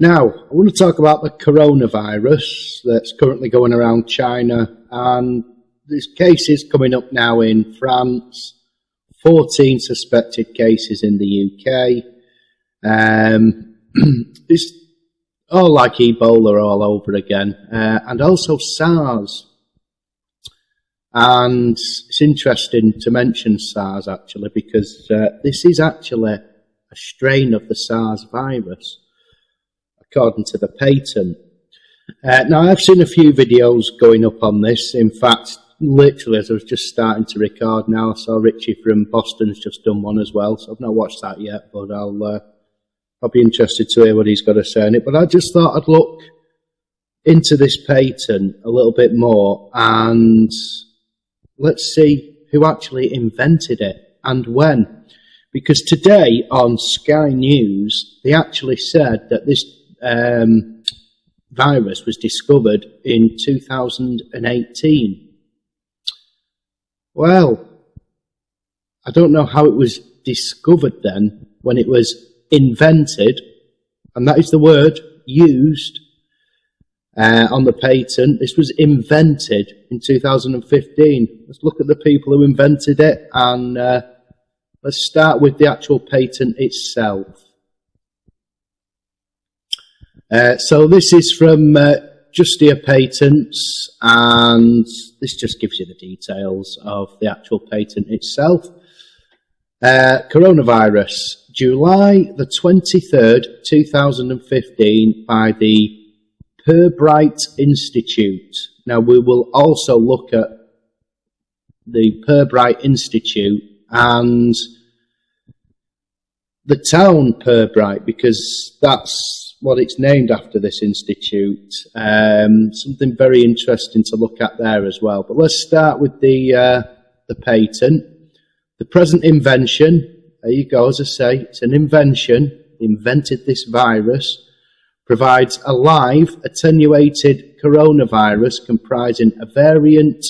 Now, I want to talk about the coronavirus that's currently going around China, and there's cases coming up now in France, 14 suspected cases in the UK. It's all like Ebola all over again, and also SARS. And it's interesting to mention SARS, actually, because this is actually a strain of the SARS virus, according to the patent. Now, I've seen a few videos going up on this. In fact, literally, as I was just starting to record now, I saw Richie from Boston's just done one as well, so I've not watched that yet, but I'll be interested to hear what he's got to say on it. But I just thought I'd look into this patent a little bit more, and let's see who actually invented it and when. Because today on Sky News, they actually said that this virus was discovered in 2018. Well, I don't know how it was discovered then when it was invented, and that is the word used on the patent. This was invented in 2015. Let's look at the people who invented it, and let's start with the actual patent itself. So this is from Justia Patents, and this just gives you the details of the actual patent itself. Coronavirus, July the 23rd, 2015, by the Pirbright Institute. Now, we will also look at the Pirbright Institute and the town Pirbright, because that's what it's named after, this institute. Something very interesting to look at there as well. But let's start with the patent. The present invention, there you go, as I say, it's an invention, invented this virus, provides a live, attenuated coronavirus comprising a variant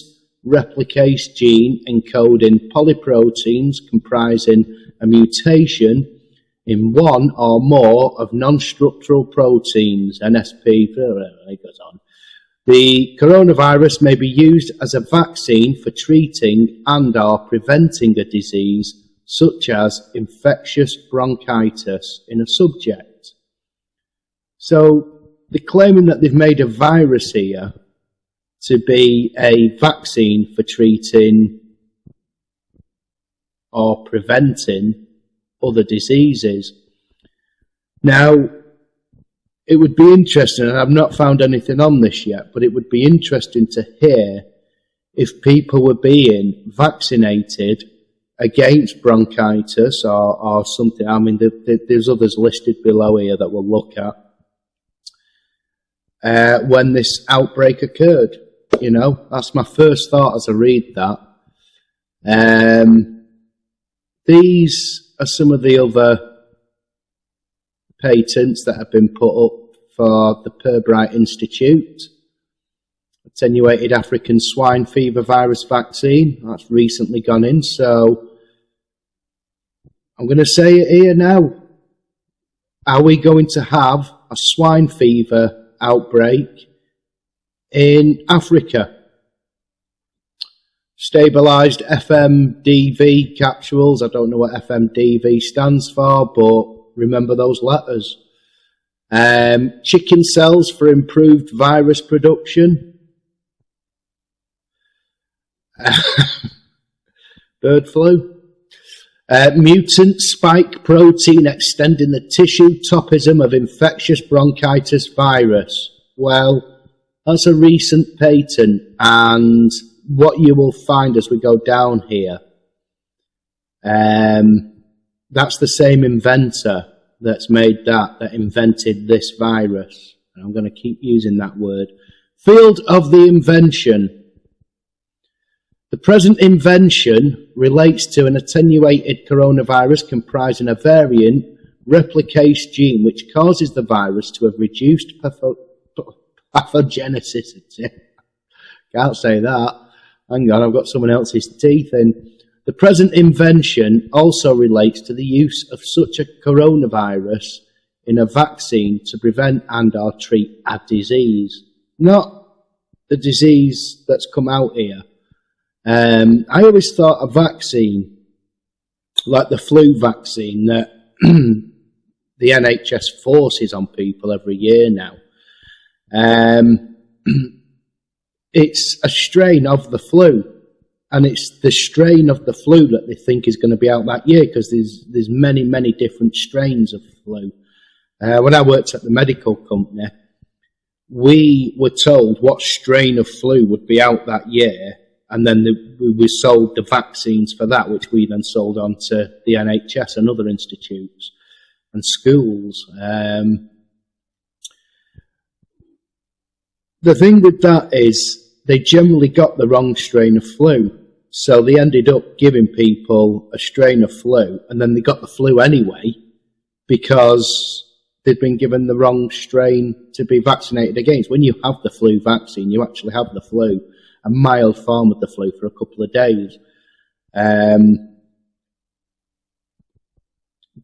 replicase gene encoding polyproteins comprising a mutation in one or more of non-structural proteins, NSP, it goes on. The coronavirus may be used as a vaccine for treating and/or preventing a disease such as infectious bronchitis in a subject. So they're claiming that they've made a virus here to be a vaccine for treating or preventing other diseases. Now, it would be interesting, and I've not found anything on this yet, but it would be interesting to hear if people were being vaccinated against bronchitis or something. I mean, there's others listed below here that we'll look at when this outbreak occurred. You know, that's my first thought as I read that. These are some of the other patents that have been put up for the Pirbright Institute. Attenuated African swine fever virus vaccine, that's recently gone in, so I'm going to say it here now. Are we going to have a swine fever outbreak in Africa? Stabilised FMDV capsules, I don't know what FMDV stands for, but remember those letters. Chicken cells for improved virus production. Bird flu. Mutant spike protein extending the tissue topism of infectious bronchitis virus. Well, that's a recent patent, and what you will find as we go down here, that's the same inventor that's made that invented this virus. And I'm going to keep using that word. Field of the invention. The present invention relates to an attenuated coronavirus comprising a variant replicase gene which causes the virus to have reduced pathogenicity. Can't say that. Hang on, I've got someone else's teeth in. The present invention also relates to the use of such a coronavirus in a vaccine to prevent and or treat a disease, not the disease that's come out here. I always thought a vaccine, like the flu vaccine that the NHS forces on people every year now, it's a strain of the flu, and it's the strain of the flu that they think is going to be out that year, because there's many different strains of flu. When I worked at the medical company, we were told what strain of flu would be out that year, and then we sold the vaccines for that, which we then sold on to the NHS and other institutes and schools. The thing with that is they generally got the wrong strain of flu. So they ended up giving people a strain of flu, and then they got the flu anyway because they'd been given the wrong strain to be vaccinated against. When you have the flu vaccine, you actually have the flu, a mild form of the flu, for a couple of days.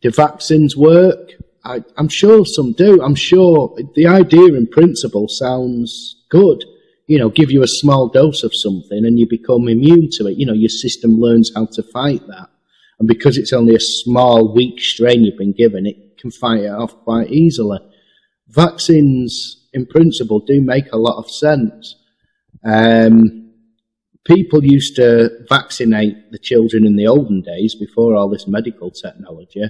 Do vaccines work? I'm sure some do. I'm sure the idea in principle sounds good. You know, give you a small dose of something and you become immune to it. You know, your system learns how to fight that. And because it's only a small, weak strain you've been given, it can fight it off quite easily. Vaccines, in principle, do make a lot of sense. People used to vaccinate the children in the olden days, before all this medical technology.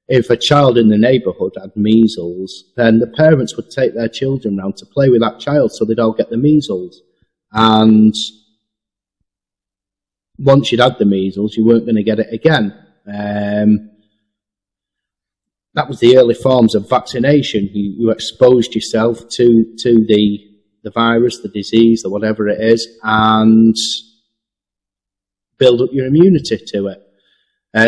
If a child in the neighbourhood had measles, then the parents would take their children round to play with that child so they'd all get the measles. And once you'd had the measles, you weren't going to get it again. That was the early forms of vaccination. You exposed yourself to the virus, the disease, or whatever it is, and build up your immunity to it.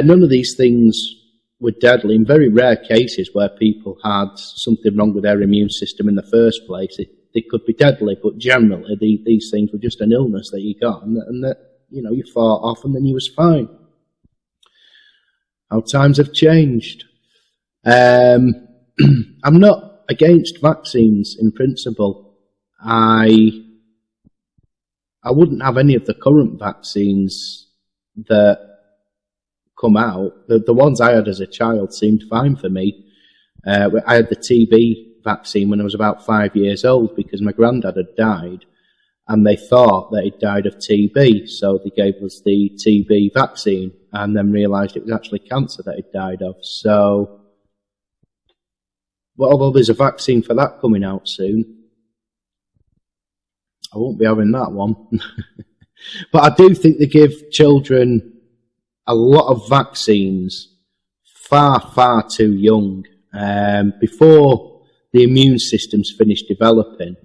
None of these things were deadly. In very rare cases where people had something wrong with their immune system in the first place, they could be deadly, but generally these things were just an illness that you got, and that you know, you fought off and then you was fine. How times have changed. I'm not against vaccines in principle. I wouldn't have any of the current vaccines that come out. The ones I had as a child seemed fine for me. I had the TB vaccine when I was about 5 years old because my granddad had died and they thought that he'd died of TB, so they gave us the TB vaccine and then realised it was actually cancer that he'd died of. So, well, although there's a vaccine for that coming out soon, I won't be having that one. But I do think they give children a lot of vaccines far too young, before the immune system's finished developing.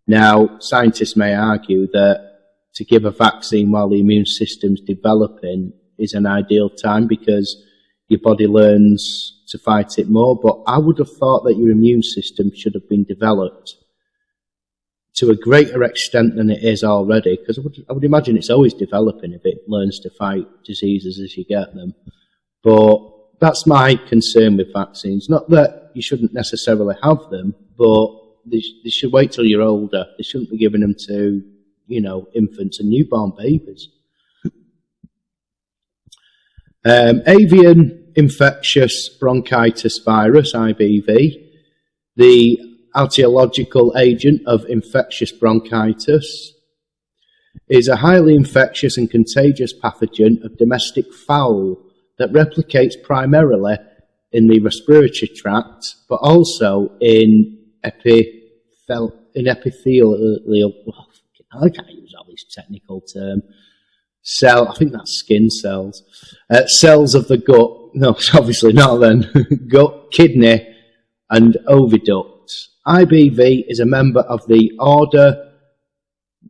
Now, scientists may argue that to give a vaccine while the immune system's developing is an ideal time because your body learns to fight it more, but I would have thought that your immune system should have been developed to a greater extent than it is already, because I would imagine it's always developing if it learns to fight diseases as you get them. But that's my concern with vaccines. Not that you shouldn't necessarily have them, but they should wait till you're older. They shouldn't be giving them to, you know, infants and newborn babies. Avian infectious bronchitis virus, IBV, the etiological agent of infectious bronchitis, is a highly infectious and contagious pathogen of domestic fowl that replicates primarily in the respiratory tract, but also in epithelial. I can't use all these technical terms. I think that's skin cells. Cells of the gut. No, it's obviously not then. Gut, kidney, and oviducts. IBV is a member of the order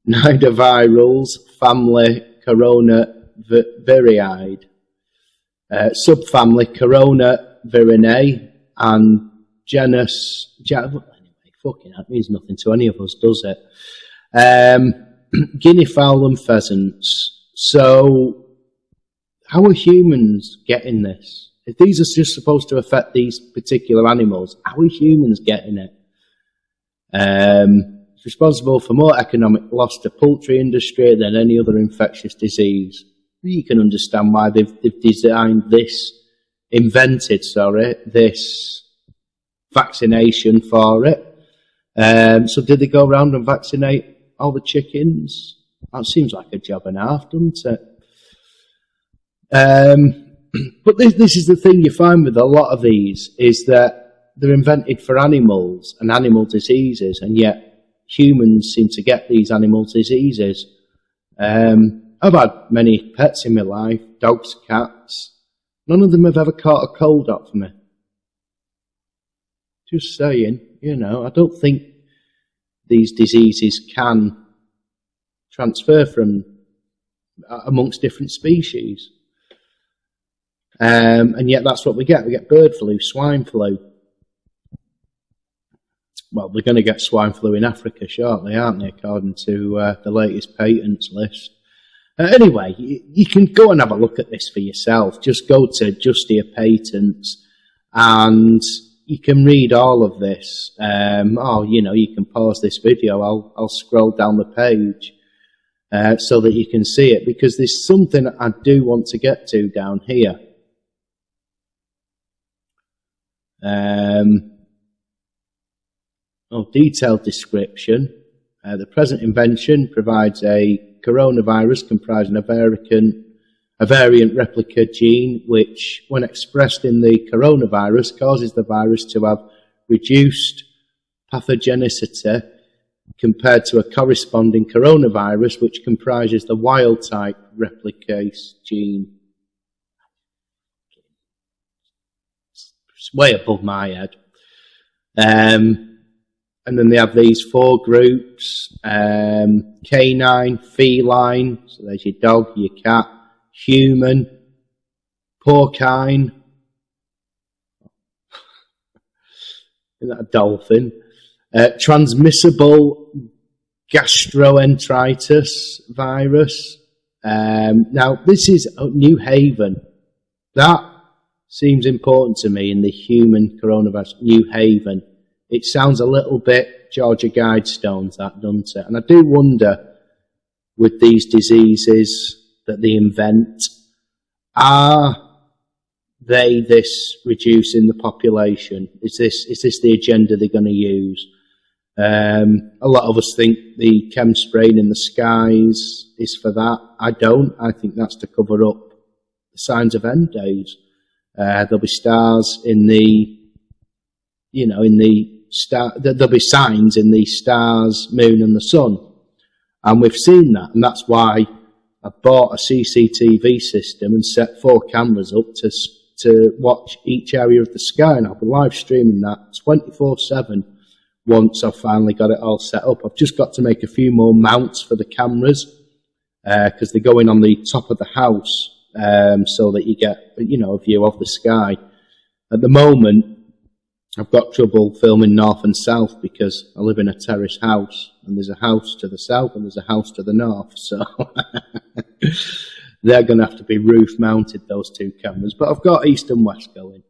Nidovirales, family Coronaviridae, subfamily Coronavirinae, and genus. Anyway, fucking that means nothing to any of us, does it? Guinea fowl and pheasants. So, how are humans getting this? If these are just supposed to affect these particular animals, how are humans getting it? It's responsible for more economic loss to poultry industry than any other infectious disease. You can understand why they've designed this, this vaccination for it. So did they go around and vaccinate all the chickens? That seems like a job and a half, doesn't it? But this is the thing you find with a lot of these, is that they're invented for animals and animal diseases, and yet humans seem to get these animal diseases. I've had many pets in my life, dogs, cats. None of them have ever caught a cold off me. Just saying, I don't think these diseases can transfer from amongst different species. And yet that's what we get. We get bird flu, swine flu. Well, we're going to get swine flu in Africa shortly, aren't they, according to the latest patents list. Anyway, you can go and have a look at this for yourself. Just go to Justia Patents and you can read all of this. You can pause this video. I'll scroll down the page so that you can see it, because there's something I do want to get to down here. Detailed description. The present invention provides a coronavirus comprising a variant replica gene, which, when expressed in the coronavirus, causes the virus to have reduced pathogenicity compared to a corresponding coronavirus, which comprises the wild-type replicase gene. It's way above my head. And then they have these 4 groups: canine, feline, so there's your dog, your cat; human, porcine, isn't that a dolphin? Transmissible gastroenteritis virus. Now, this is New Haven. That seems important to me in the human coronavirus, New Haven. It sounds a little bit Georgia Guidestones, that, doesn't it? And I do wonder, with these diseases that they invent, are they this reducing the population? Is this the agenda they're going to use? A lot of us think the chem spraying in the skies is for that. I don't. I think that's to cover up the signs of end days. There'll be stars in the, there'll be signs in the stars, moon and the sun. And we've seen that, and that's why I bought a CCTV system and set 4 cameras up to watch each area of the sky, and I'll be live streaming that 24/7 once I've finally got it all set up. I've just got to make a few more mounts for the cameras, because they're going on the top of the house, so that you get, a view of the sky. At the moment, I've got trouble filming north and south because I live in a terrace house, and there's a house to the south and there's a house to the north, so they're going to have to be roof mounted, those 2 cameras. But I've got east and west going.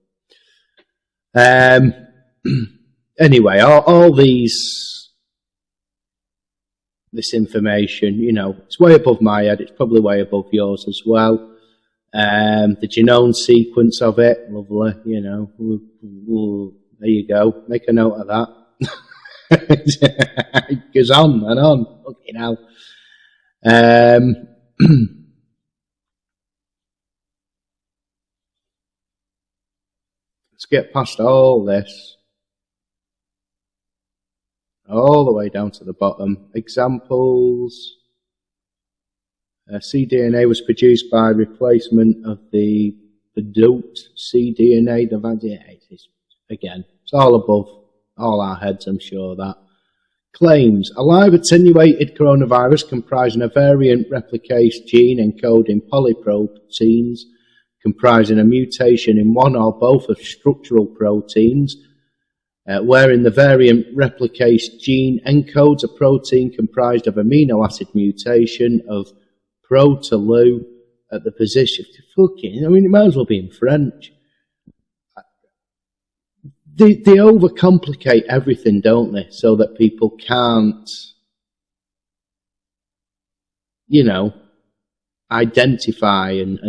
Anyway, all this information, it's way above my head. It's probably way above yours as well. The genome sequence of it, lovely, there you go. Make a note of that. It goes on and on. Fucking hell. Let's get past all this. All the way down to the bottom. Examples. cDNA was produced by replacement of the adult cDNA. Again, it's all above all our heads, I'm sure that. Claims: a live attenuated coronavirus comprising a variant replicase gene encoding polyproteins, comprising a mutation in one or both of structural proteins, wherein the variant replicase gene encodes a protein comprised of amino acid mutation of protolu at the position. It might as well be in French. they overcomplicate everything, don't they? So that people can't, identify and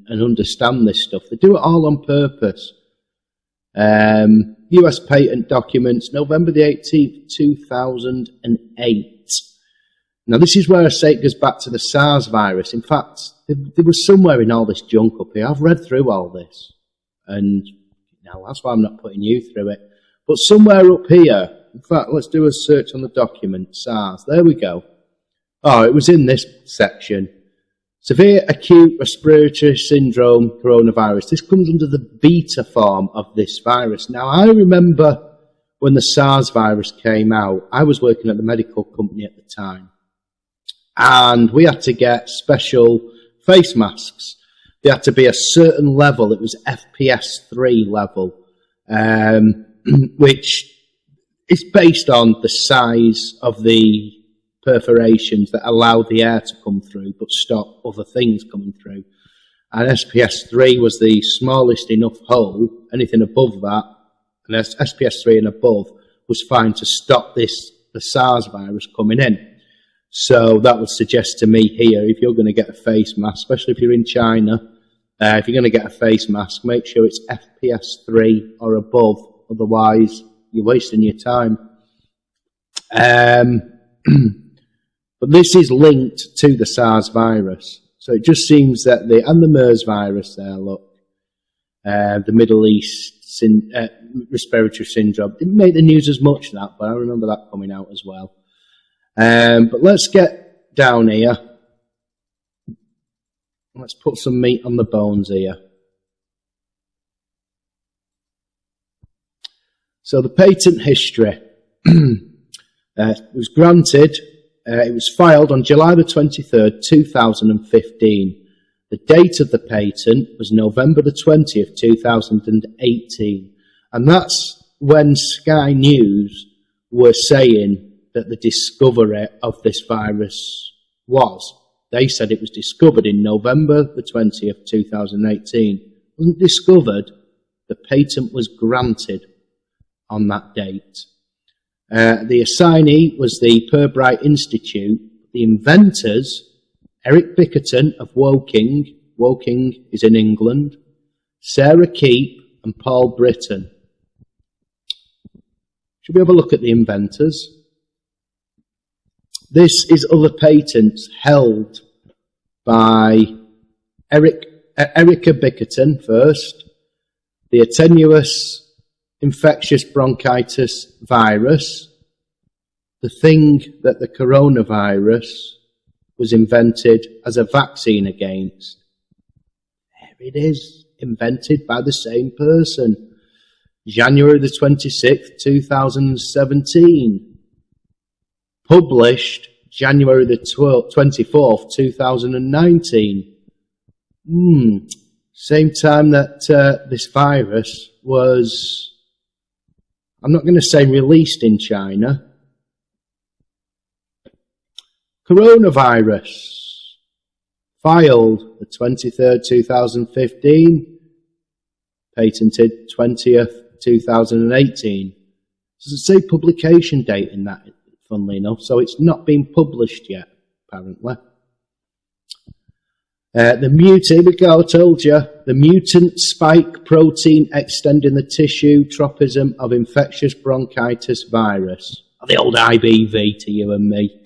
understand this stuff. They do it all on purpose. US patent documents, November the 18th, 2008. Now, this is where I say it goes back to the SARS virus. In fact, there was somewhere in all this junk up here. I've read through all this, and that's why I'm not putting you through it. But somewhere up here, in fact, let's do a search on the document, SARS. There we go. Oh, it was in this section. Severe acute respiratory syndrome coronavirus. This comes under the beta form of this virus. Now, I remember when the SARS virus came out, I was working at the medical company at the time, and we had to get special face masks. They had to be a certain level. It was FPS 3 level, which is based on the size of the perforations that allow the air to come through but stop other things coming through. And SPS 3 was the smallest enough hole. Anything above that, and SPS 3 and above, was fine to stop the SARS virus coming in. So that would suggest to me here, if you're going to get a face mask, especially if you're in China, if you're going to get a face mask, make sure it's FPS 3 or above, otherwise you're wasting your time. But this is linked to the SARS virus. So it just seems that and the MERS virus there, look, the Middle East respiratory syndrome, didn't make the news as much, that, but I remember that coming out as well. But let's get down here. Let's put some meat on the bones here. So the patent history was granted. It was filed on July the 23rd, 2015. The date of the patent was November the 20th, 2018. And that's when Sky News were saying that the discovery of this virus was. They said it was discovered in November the 20th, 2018. It wasn't discovered. The patent was granted on that date. The assignee was the Pirbright Institute. The inventors, Eric Bickerton of Woking is in England, Sarah Keep and Paul Britton. Should we have a look at the inventors? This is other patents held by Erica Bickerton first, the attenuous infectious bronchitis virus, the thing that the coronavirus was invented as a vaccine against. There it is, invented by the same person. January the 26th, 2017. Published January the 24th, 2019. Same time that this virus was, I'm not going to say released in China. Coronavirus, filed the 23rd, 2015, patented 20th, 2018. Does it say publication date in that, funnily enough? So it's not been published yet, apparently. The mutant, I told you, the mutant spike protein extending the tissue tropism of infectious bronchitis virus. The old IBV to you and me.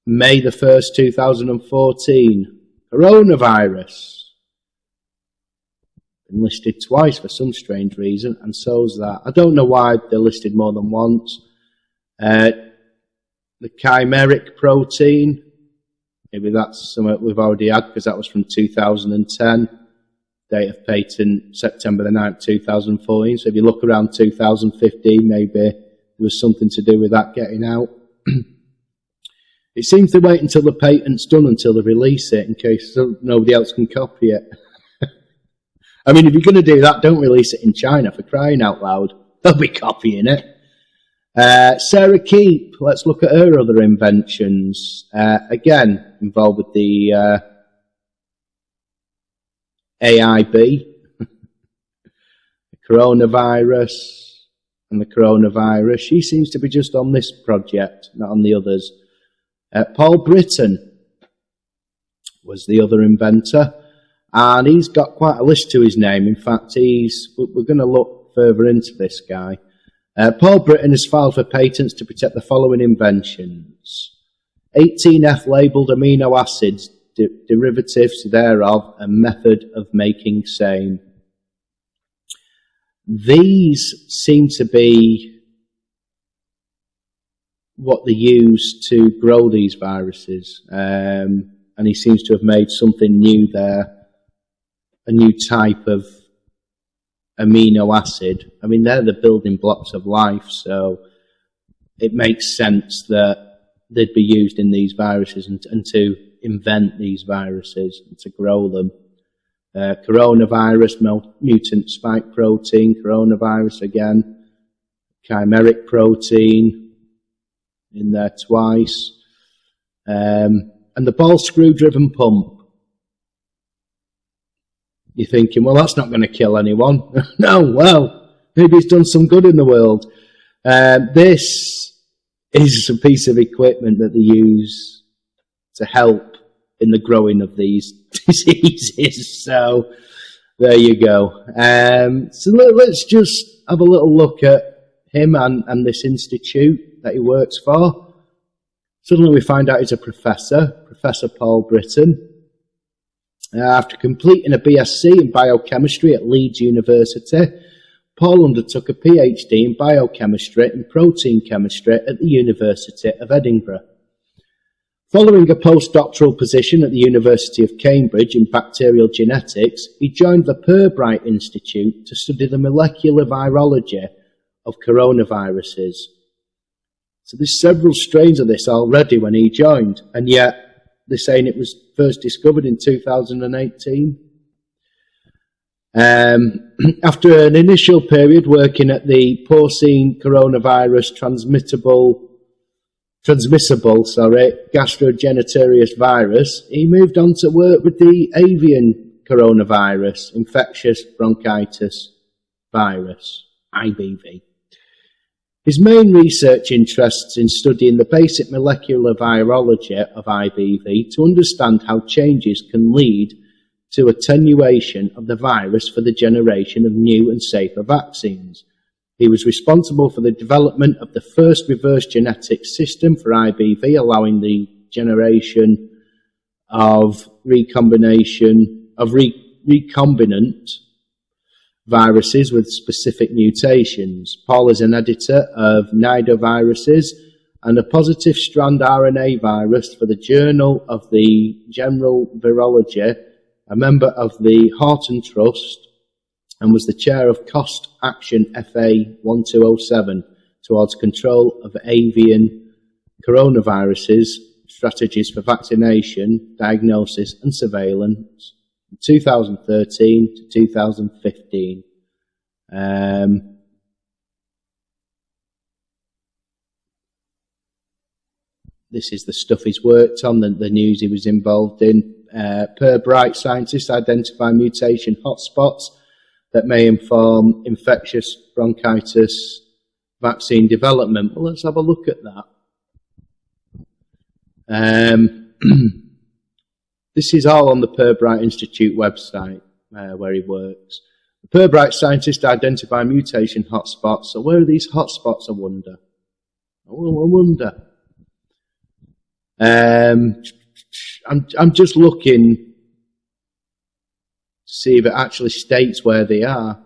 May the 1st, 2014. Coronavirus. Been listed twice for some strange reason, and so's that. I don't know why they're listed more than once. The chimeric protein, maybe that's something we've already had because that was from 2010. Date of patent, September the 9th, 2014. So if you look around 2015, maybe there was something to do with that getting out. It seems to wait until the patent's done until they release it in case nobody else can copy it. I mean, if you're going to do that, don't release it in China, for crying out loud. They'll be copying it. Sarah Keep, let's look at her other inventions. Again, involved with the AIB. coronavirus and the coronavirus. She seems to be just on this project, not on the others. Paul Britton was the other inventor, and he's got quite a list to his name. In fact, we're going to look further into this guy. Paul Britton has filed for patents to protect the following inventions: 18F labelled amino acids, derivatives thereof, and method of making same. These seem to be what they use to grow these viruses, and he seems to have made something new there, a new type of amino acid. I mean, they're the building blocks of life, so it makes sense that they'd be used in these viruses and to invent these viruses and to grow them. Coronavirus, mutant spike protein, coronavirus again, chimeric protein in there twice, and the ball screw driven pump. You're thinking, well, that's not going to kill anyone. No, well, maybe it's done some good in the world. This is a piece of equipment that they use to help in the growing of these diseases. So there you go. So let's just have a little look at him and this institute that he works for. Suddenly we find out he's a professor, Professor Paul Britton. After completing a BSc in biochemistry at Leeds University, Paul undertook a PhD in biochemistry and protein chemistry at the University of Edinburgh. Following a postdoctoral position at the University of Cambridge in bacterial genetics, he joined the Pirbright Institute to study the molecular virology of coronaviruses. So there's several strains of this already when he joined, and yet they're saying it was first discovered in 2018. After an initial period working at the porcine coronavirus transmissible gastroenteritis virus, he moved on to work with the avian coronavirus, infectious bronchitis virus, IBV. His main research interests in studying the basic molecular virology of IBV to understand how changes can lead to attenuation of the virus for the generation of new and safer vaccines. He was responsible for the development of the first reverse genetic system for IBV, allowing the generation of recombinant viruses with specific mutations. Paul is an editor of nidoviruses and a positive strand RNA virus for the Journal of the General Virology, a member of the Horton Trust, and was the chair of Cost Action FA 1207 towards control of avian coronaviruses, strategies for vaccination, diagnosis and surveillance, 2013 to 2015. This is the stuff he's worked on, the news he was involved in. Pirbright scientists identify mutation hotspots that may inform infectious bronchitis vaccine development. Well, let's have a look at that. This is all on the Pirbright Institute website where he works. The Pirbright scientists identify mutation hotspots. So where are these hotspots, I wonder? I'm just looking to see if it actually states where they are.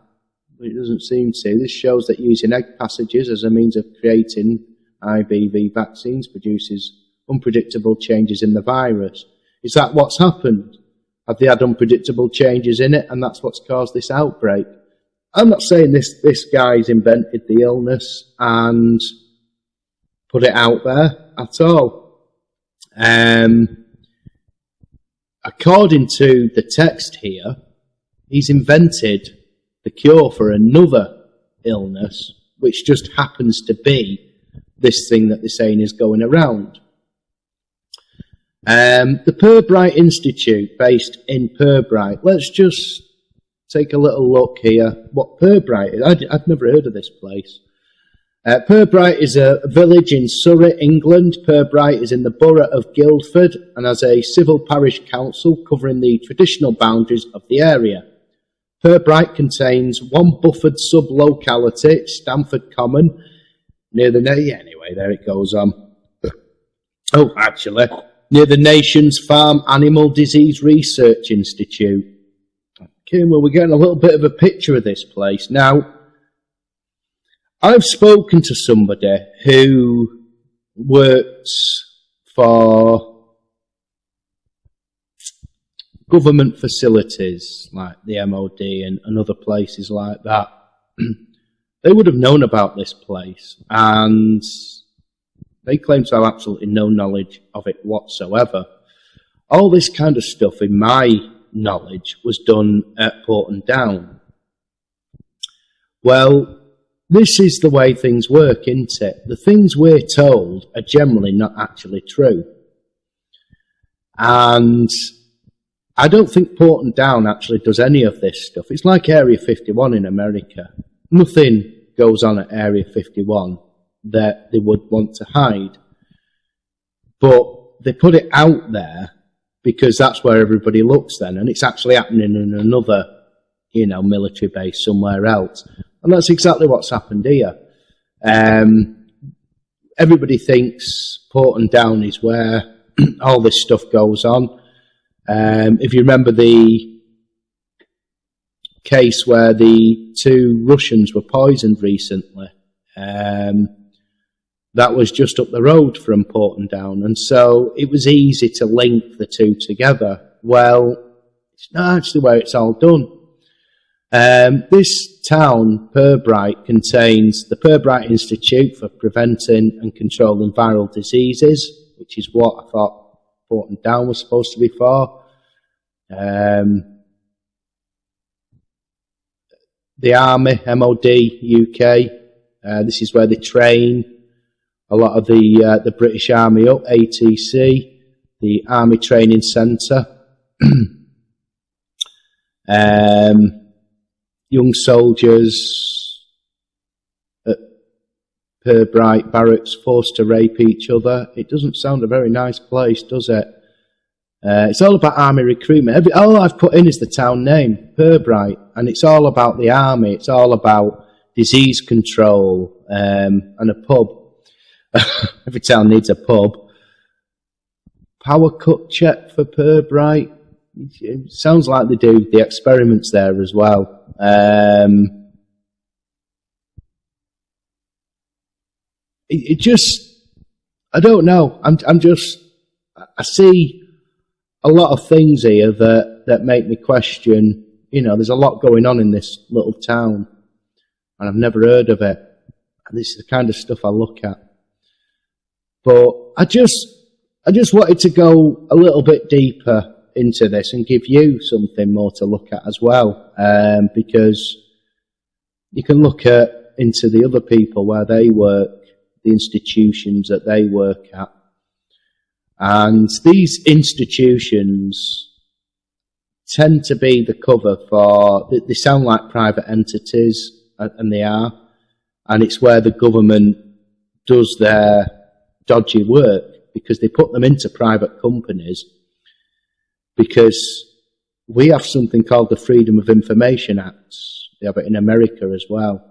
It doesn't seem to. This shows that using egg passages as a means of creating IBV vaccines produces unpredictable changes in the virus. Is that what's happened? Have they had unpredictable changes in it, and that's what's caused this outbreak? I'm not saying this guy's invented the illness and put it out there at all. According to the text here, he's invented the cure for another illness, which just happens to be this thing that they're saying is going around. The Pirbright Institute, based in Pirbright. Let's just take a little look here. What Pirbright is, I'd never heard of this place. Pirbright is a village in Surrey, England. Pirbright is in the borough of Guildford and has a civil parish council covering the traditional boundaries of the area. Pirbright contains one buffered sub-locality, Stamford Common, near the... anyway, there it goes on. Near the nation's Farm Animal Disease Research Institute. Okay, well, we're getting a little bit of a picture of this place. Now, I've spoken to somebody who works for government facilities like the MOD and other places like that. They would have known about this place, and they claim to have absolutely no knowledge of it whatsoever. All this kind of stuff, in my knowledge, was done at Porton Down. Well, this is the way things work, isn't it? The things we're told are generally not actually true. And I don't think Porton Down actually does any of this stuff. It's like Area 51 in America. Nothing goes on at Area 51 that they would want to hide. But they put it out there because that's where everybody looks then, and it's actually happening in another, military base somewhere else. And that's exactly what's happened here. Everybody thinks Porton Down is where all this stuff goes on. If you remember the case where the 2 Russians were poisoned recently, that was just up the road from Porton Down, and so it was easy to link the two together. Well, it's not actually where it's all done. This town, Pirbright, contains the Pirbright Institute for Preventing and Controlling Viral Diseases, which is what I thought Porton Down was supposed to be for. The Army, MOD, UK, this is where they train a lot of the British Army up, ATC, the Army Training Centre. Young soldiers at Pirbright Barracks forced to rape each other. It doesn't sound a very nice place, does it? It's all about army recruitment. All I've put in is the town name, Pirbright, and it's all about the army. It's all about disease control and a pub. Every town needs a pub. Power cut check for Pirbright. It sounds like they do the experiments there as well. It just, I don't know. I see a lot of things here that make me question. There's a lot going on in this little town, and I've never heard of it. And this is the kind of stuff I look at. But I just wanted to go a little bit deeper into this and give you something more to look at as well, because you can look into the other people where they work, the institutions that they work at, and these institutions tend to be the cover for, they sound like private entities, and they are, and it's where the government does their dodgy work, because they put them into private companies, because we have something called the Freedom of Information Act. They have it in America as well,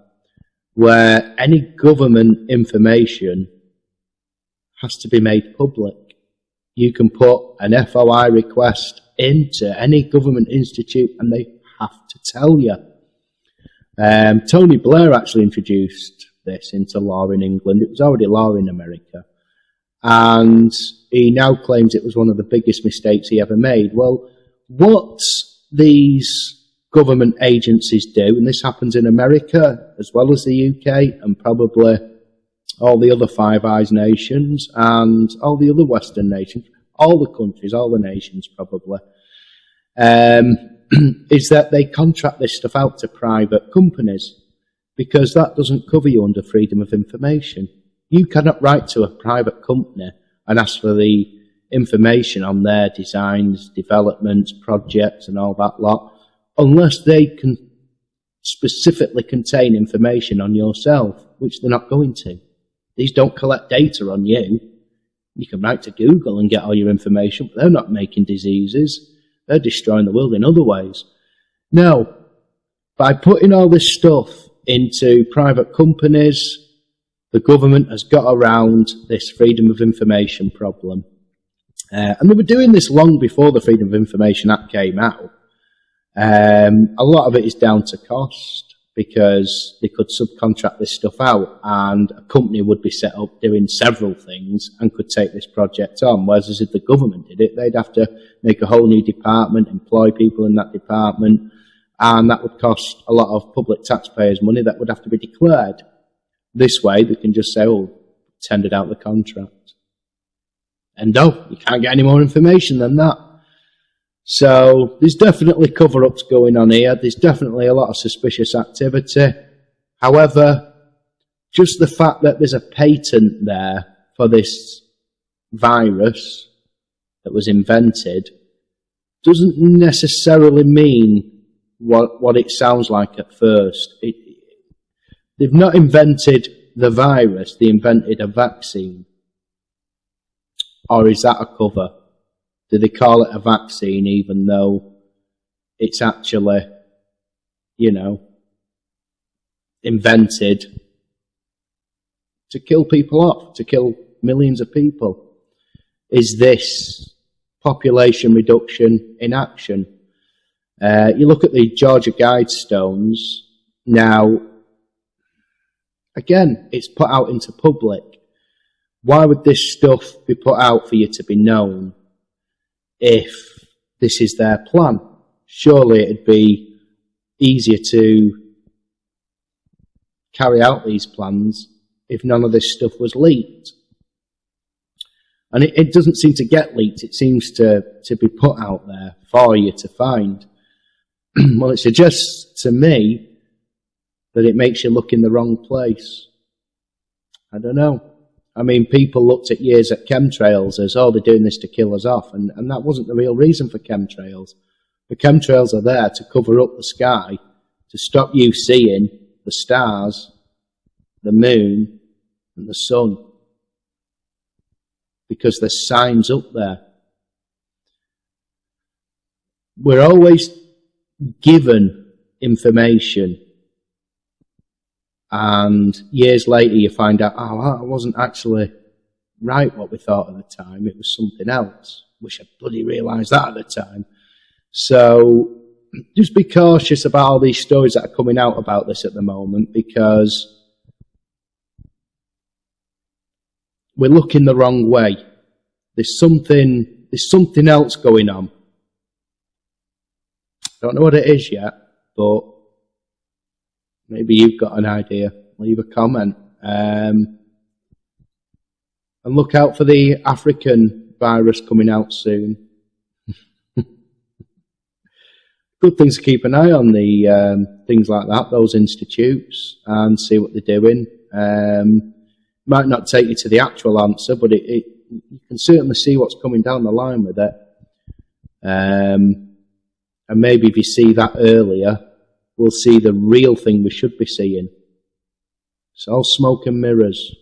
where any government information has to be made public. You can put an FOI request into any government institute and they have to tell you. Tony Blair actually introduced this into law in England. It was already law in America. And he now claims it was one of the biggest mistakes he ever made. Well, what these government agencies do, and this happens in America as well as the UK and probably all the other Five Eyes nations and all the other Western nations, all the countries, all the nations probably, is that they contract this stuff out to private companies, because that doesn't cover you under freedom of information. You cannot write to a private company and ask for the information on their designs, developments, projects and all that lot unless they can specifically contain information on yourself, which they're not going to. These don't collect data on you. You can write to Google and get all your information, but they're not making diseases. They're destroying the world in other ways. Now, by putting all this stuff into private companies, the government has got around this freedom of information problem. And they were doing this long before the Freedom of Information Act came out. A lot of it is down to cost, because they could subcontract this stuff out and a company would be set up doing several things and could take this project on. Whereas if the government did it, they'd have to make a whole new department, employ people in that department, and that would cost a lot of public taxpayers' money that would have to be declared. This way, they can just say, oh, tendered out the contract. And no, you can't get any more information than that. So there's definitely cover-ups going on here. There's definitely a lot of suspicious activity. However, just the fact that there's a patent there for this virus that was invented doesn't necessarily mean what it sounds like at first. They've not invented the virus, they invented a vaccine. Or is that a cover? Do they call it a vaccine even though it's actually, invented to kill people off, to kill millions of people? Is this population reduction in action? You look at the Georgia Guidestones. Now, again, it's put out into public. Why would this stuff be put out for you to be known if this is their plan? Surely it'd be easier to carry out these plans if none of this stuff was leaked. And it doesn't seem to get leaked. It seems to be put out there for you to find. Well, it suggests to me that it makes you look in the wrong place. I don't know. I mean, people looked at years at chemtrails as, oh, they're doing this to kill us off. And that wasn't the real reason for chemtrails. The chemtrails are there to cover up the sky, to stop you seeing the stars, the moon, and the sun. Because there's signs up there. We're always given information, and years later you find out, oh, it wasn't actually right what we thought at the time, it was something else. Wish I'd bloody realised that at the time. So just be cautious about all these stories that are coming out about this at the moment, because we're looking the wrong way. There's something else going on. Don't know what it is yet, but maybe you've got an idea. Leave a comment. And look out for the African virus coming out soon. Good things to keep an eye on, the things like that, those institutes, and see what they're doing. Might not take you to the actual answer, but you can certainly see what's coming down the line with it. And maybe if you see that earlier, we'll see the real thing we should be seeing. It's all smoke and mirrors.